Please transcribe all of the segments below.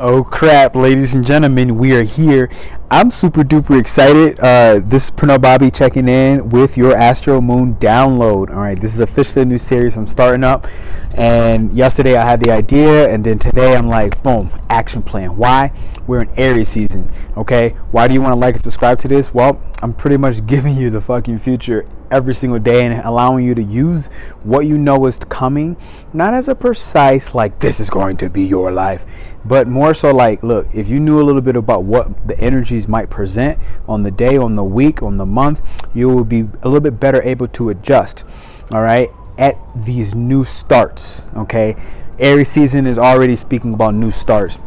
Oh crap, ladies and gentlemen, we are here. I'm super duper excited. This is PernellBobby checking in with your AstroMoon download. All right, this is officially a new series I'm starting up. And yesterday I had the idea, and then today I'm like, boom, action plan. Why? We're in Aries season, okay? Why do you want to like and subscribe to this? Well, I'm pretty much giving you the fucking future every single day and allowing you to use what you know is coming, not as a precise like this is going to be your life, but more so like, look, if you knew a little bit about what the energies might present on the day, on the week, on the month, you will be a little bit better able to adjust, all right, at these new starts. Okay, Aries season is already speaking about new starts.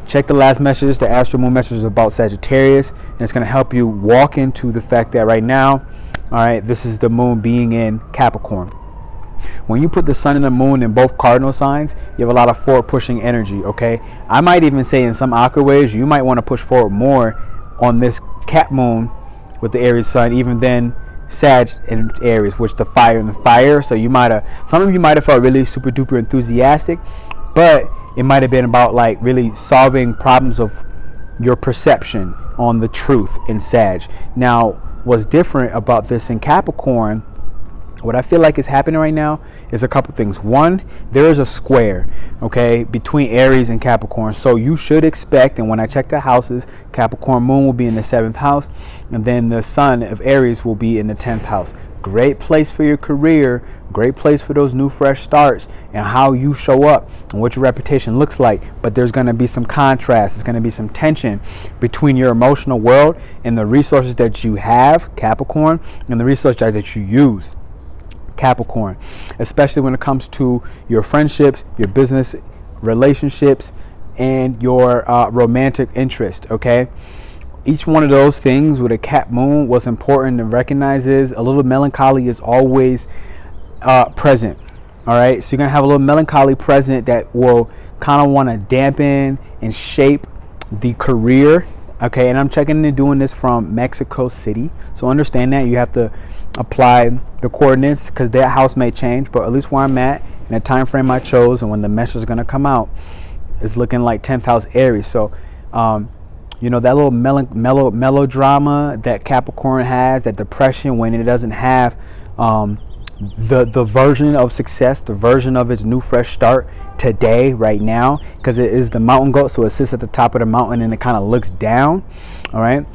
Check the last message, the AstroMoon message is about Sagittarius, and it's going to help you walk into the fact that right now, all right, this is the moon being in Capricorn. When you put the sun and the moon in both cardinal signs, you have a lot of forward pushing energy. Okay, I might even say in some awkward ways you might want to push forward more on this Cap moon with the Aries sun, even than Sag and Aries, which the fire and the fire. So you might have, some of you might have felt really super duper enthusiastic, but it might have been about like really solving problems of your perception on the truth in Sag. Now, what's different about this in Capricorn, what I feel like is happening right now is a couple things. One, there is a square, okay, between Aries and Capricorn. So you should expect, and when I check the houses, Capricorn Moon will be in the 7th house, and then the sun of Aries will be in the 10th house. Great place for your career, great place for those new fresh starts and how you show up and what your reputation looks like. But there's going to be some contrast. There's going to be some tension between your emotional world and the resources that you have, Capricorn, and the resources that you use, Capricorn, especially when it comes to your friendships, your business relationships, and your romantic interest. Okay, each one of those things with a Cap moon, what's important to recognize is a little melancholy is always present. All right, so you're gonna have a little melancholy present that will kind of want to dampen and shape the career. Okay, and I'm checking and doing this from Mexico City, so understand that you have to apply the coordinates because that house may change, but at least where I'm at in the time frame I chose and when the message is going to come out is looking like 10th house Aries. So you know, that little melodrama that Capricorn has, that depression when it doesn't have the version of success, the version of its new fresh start today, right now, because it is the mountain goat, so it sits at the top of the mountain and it kind of looks down. All right,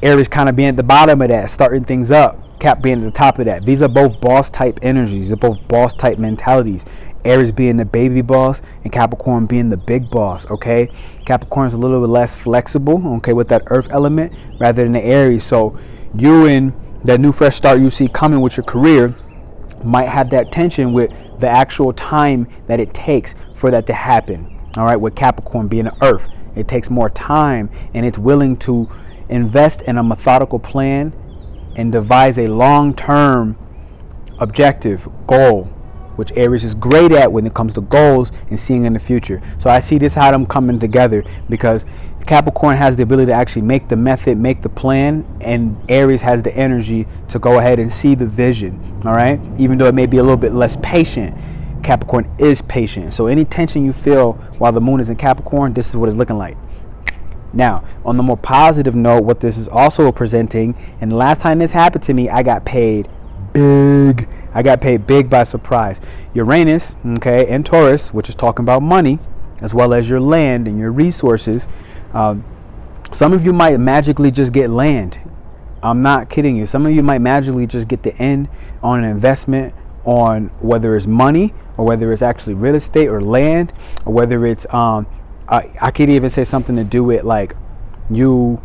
Aries kind of being at the bottom of that, starting things up. Cap being at the top of that. These are both boss type energies. They're both boss type mentalities. Aries being the baby boss and Capricorn being the big boss. Okay, Capricorn's a little bit less flexible, okay, with that earth element rather than the Aries. So you in that new fresh start you see coming with your career might have that tension with the actual time that it takes for that to happen. All right, with Capricorn being the earth, it takes more time and it's willing to invest in a methodical plan and devise a long-term objective goal, which Aries is great at when it comes to goals and seeing in the future. So I see this how them coming together because Capricorn has the ability to actually make the method, make the plan, and Aries has the energy to go ahead and see the vision. All right, even though it may be a little bit less patient, Capricorn is patient. So any tension you feel while the moon is in Capricorn, this is what it's looking like. Now, on the more positive note, what this is also presenting, and the last time this happened to me, I got paid big. I got paid big by surprise. Uranus, okay, and Taurus, which is talking about money, as well as your land and your resources. Some of you might magically just get land. I'm not kidding you. Some of you might magically just get the end on an investment, on whether it's money or whether it's actually real estate or land, or whether it's I could even say something to do with like you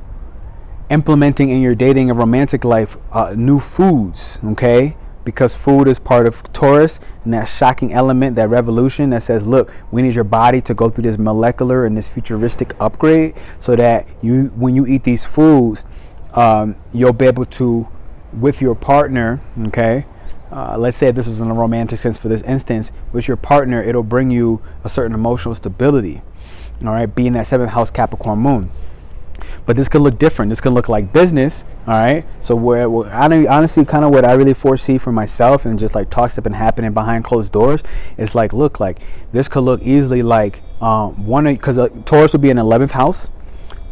implementing in your dating and romantic life new foods, okay? Because food is part of Taurus, and that shocking element, that revolution that says, look, we need your body to go through this molecular and this futuristic upgrade so that you, when you eat these foods, you'll be able to, with your partner, okay, let's say this is in a romantic sense for this instance, with your partner, it'll bring you a certain emotional stability. All right, being that 7th house Capricorn Moon. But this could look different. This could look like business, all right? So where honestly, kind of what I really foresee for myself and just like talks that been happening behind closed doors is like, look, like this could look easily like because Taurus will be in 11th house,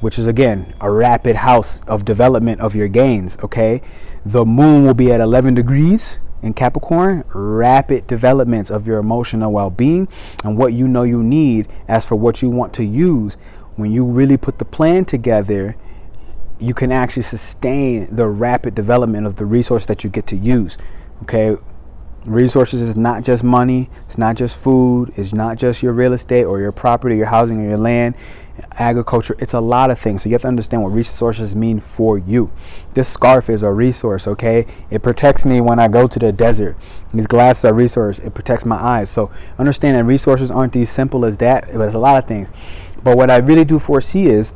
which is again a rapid house of development of your gains, okay? The moon will be at 11 degrees in Capricorn, rapid developments of your emotional well-being and what you know you need as for what you want to use. When you really put the plan together, you can actually sustain the rapid development of the resource that you get to use. Okay, resources is not just money, it's not just food, it's not just your real estate or your property, your housing or your land, agriculture. It's a lot of things. So you have to understand what resources mean for you. This scarf is a resource, okay? It protects me when I go to the desert. These glasses are a resource. It protects my eyes. So understand that resources aren't as simple as that, but it's a lot of things. But what I really do foresee is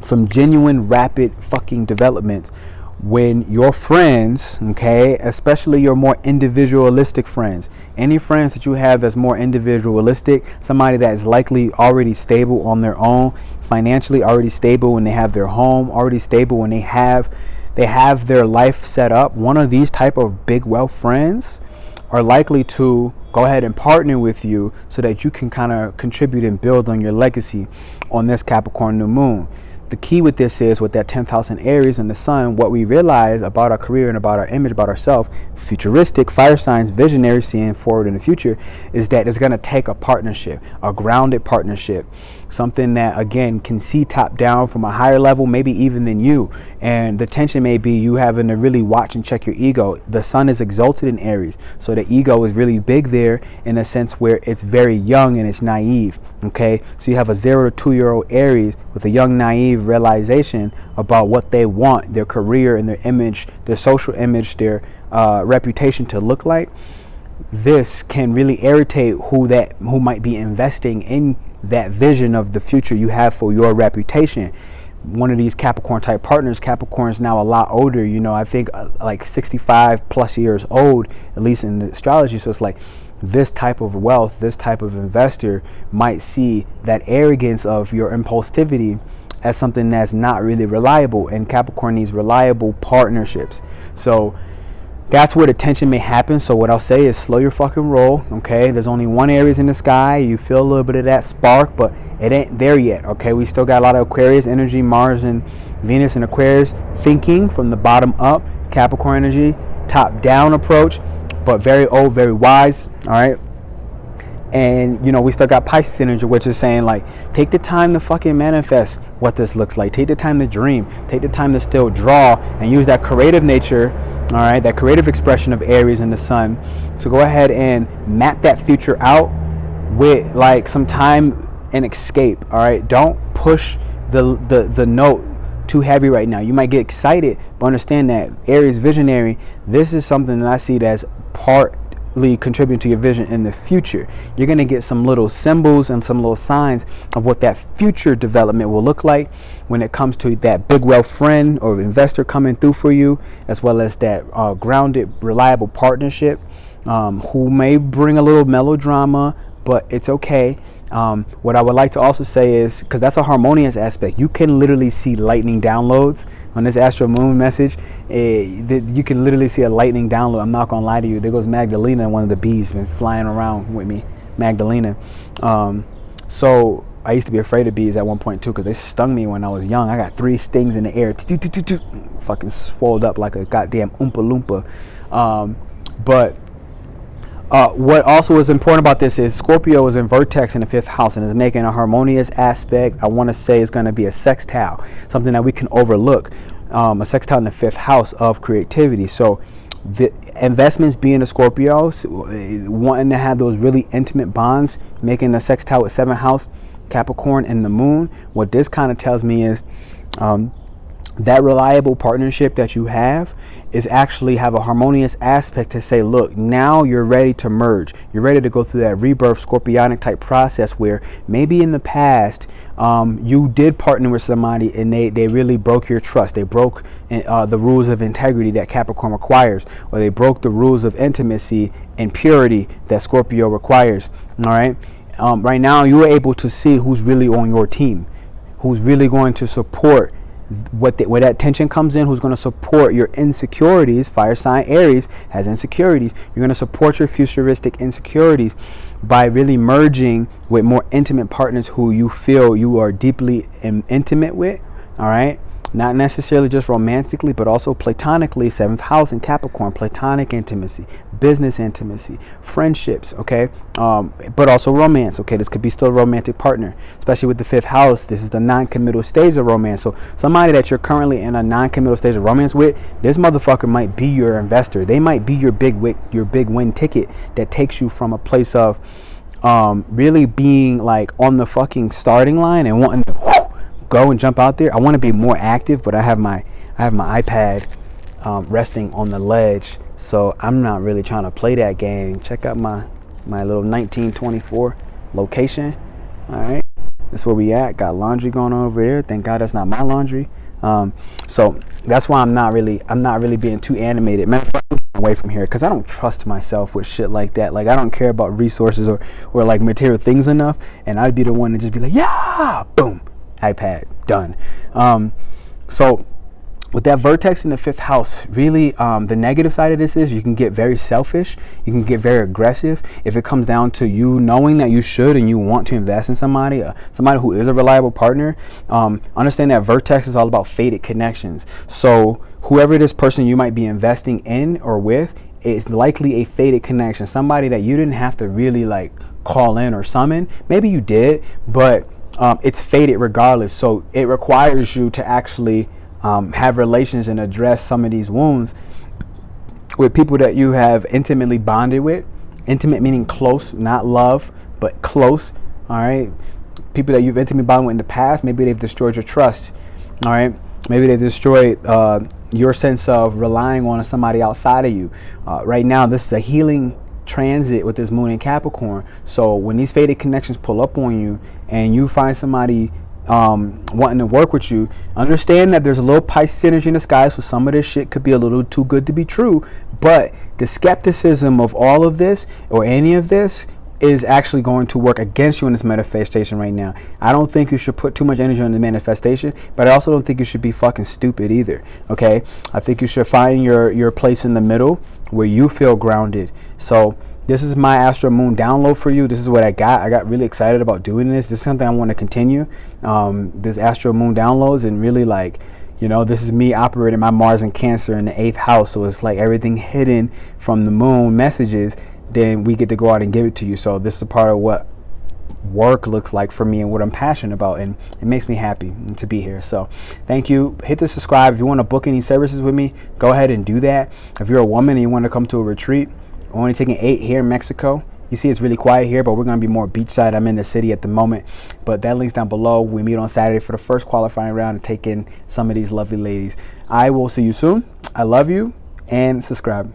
some genuine rapid fucking developments when your friends, okay, especially your more individualistic friends, any friends that you have that's more individualistic, somebody that is likely already stable on their own, financially already stable when they have their home, already stable when they have their life set up, one of these type of big wealth friends are likely to go ahead and partner with you so that you can kind of contribute and build on your legacy on this Capricorn new moon. The key with this is with that 10th house in Aries and the sun, what we realize about our career and about our image, about ourselves, futuristic, fire signs, visionary, seeing forward in the future, is that it's going to take a partnership, a grounded partnership, something that again can see top down from a higher level, maybe even than you. And the tension may be you having to really watch and check your ego. The sun is exalted in Aries, so the ego is really big there in a sense where it's very young and it's naive. Okay, so you have a 0 to 2-year-old Aries with a young naive realization about what they want their career and their image, their social image, their reputation to look like. This can really irritate who might be investing in that vision of the future you have for your reputation. One of these Capricorn type partners, Capricorn's now a lot older, you know, I think like 65 plus years old, at least in the astrology. So it's like this type of wealth, this type of investor might see that arrogance of your impulsivity as something that's not really reliable, and Capricorn needs reliable partnerships. So that's where the tension may happen. So what I'll say is slow your fucking roll, okay? There's only one Aries in the sky. You feel a little bit of that spark, but it ain't there yet, okay? We still got a lot of Aquarius energy, Mars and Venus and Aquarius thinking from the bottom up, Capricorn energy, top down approach, but very old, very wise, all right? And you know, we still got Pisces energy, which is saying like, take the time to fucking manifest what this looks like. Take the time to dream. Take the time to still draw and use that creative nature, all right, that creative expression of Aries and the sun. So go ahead and map that future out with like some time and escape, all right? Don't push the note too heavy right now. You might get excited, but understand that Aries visionary, this is something that I see as partly contributing to your vision in the future. You're going to get some little symbols and some little signs of what that future development will look like when it comes to that big wealth friend or investor coming through for you, as well as that grounded, reliable partnership who may bring a little melodrama, but it's okay. What I would like to also say is, because that's a harmonious aspect, you can literally see lightning downloads on this AstroMoon message. You can literally see a lightning download. I'm not gonna lie to you. There goes Magdalena, one of the bees, been flying around with me, Magdalena. So I used to be afraid of bees at one point too, because they stung me when I was young. I got 3 stings in the air, fucking swelled up like a goddamn Oompa Loompa. But what also is important about this is Scorpio is in Vertex in the 5th house and is making a harmonious aspect. I want to say it's going to be a sextile, something that we can overlook, a sextile in the 5th house of creativity. So the investments being a Scorpio, wanting to have those really intimate bonds, making a sextile with 7th house, Capricorn and the moon. What this kind of tells me is that reliable partnership that you have is actually have a harmonious aspect to say, look, now you're ready to merge. You're ready to go through that rebirth scorpionic type process where maybe in the past you did partner with somebody and they really broke your trust. They broke the rules of integrity that Capricorn requires, or they broke the rules of intimacy and purity that Scorpio requires. All right. Right now you're able to see who's really on your team, who's really going to support where that tension comes in, who's going to support your insecurities. Fire sign Aries has insecurities. You're going to support your futuristic insecurities by really merging with more intimate partners who you feel you are deeply intimate with. All right. Not necessarily just romantically, but also platonically. 7th house in Capricorn, platonic intimacy, business intimacy, friendships, okay? But also romance, okay? This could be still a romantic partner, especially with the 5th house. This is the non-committal stage of romance. So somebody that you're currently in a non-committal stage of romance with, this motherfucker might be your investor. They might be your big win ticket that takes you from a place of really being like on the fucking starting line and wanting to go and jump out there. I want to be more active, but I have my iPad resting on the ledge, so I'm not really trying to play that game. Check out my little 1924 location. All right, that's where we at. Got laundry going on over there. Thank God that's not my laundry. So that's why I'm not really being too animated. Matter of fact, I'm away from here because I don't trust myself with shit like that. Like, I don't care about resources or like material things enough, and I'd be the one to just be like, yeah, boom, iPad, done. So with that vertex in the 5th house, really the negative side of this is you can get very selfish, you can get very aggressive if it comes down to you knowing that you should and you want to invest in somebody who is a reliable partner. Understand that vertex is all about fated connections. So whoever this person you might be investing in or with is likely a fated connection, somebody that you didn't have to really like call in or summon. Maybe you did, but it's fated regardless. So it requires you to actually have relations and address some of these wounds with people that you have intimately bonded with. Intimate meaning close, not love, but close. All right. People that you've intimately bonded with in the past, maybe they've destroyed your trust. All right. Maybe they've destroyed your sense of relying on somebody outside of you. Right now, this is a healing transit with this moon in Capricorn. So when these fated connections pull up on you and you find somebody wanting to work with you, understand that there's a little Pisces energy in the sky, so some of this shit could be a little too good to be true. But the skepticism of all of this or any of this is actually going to work against you in this manifestation right now. I don't think you should put too much energy on the manifestation, but I also don't think you should be fucking stupid either. Okay, I think you should find your place in the middle where you feel grounded. So this is my AstroMoon download for you. This is what I got really excited about doing this. This is something I want to continue. This AstroMoon downloads, and really, like, you know, this is me operating my Mars and Cancer in the 8th house. So it's like everything hidden from the moon messages, then we get to go out and give it to you. So this is a part of what work looks like for me and what I'm passionate about, and it makes me happy to be here. So thank you. Hit the subscribe. If you want to book any services with me, go ahead and do that. If you're a woman and you want to come to a retreat, we're only taking 8 here in Mexico. You see, it's really quiet here, but we're going to be more beachside. I'm in the city at the moment, but that link's down below. We meet on Saturday for the first qualifying round and take in some of these lovely ladies. I will see you soon. I love you, and subscribe.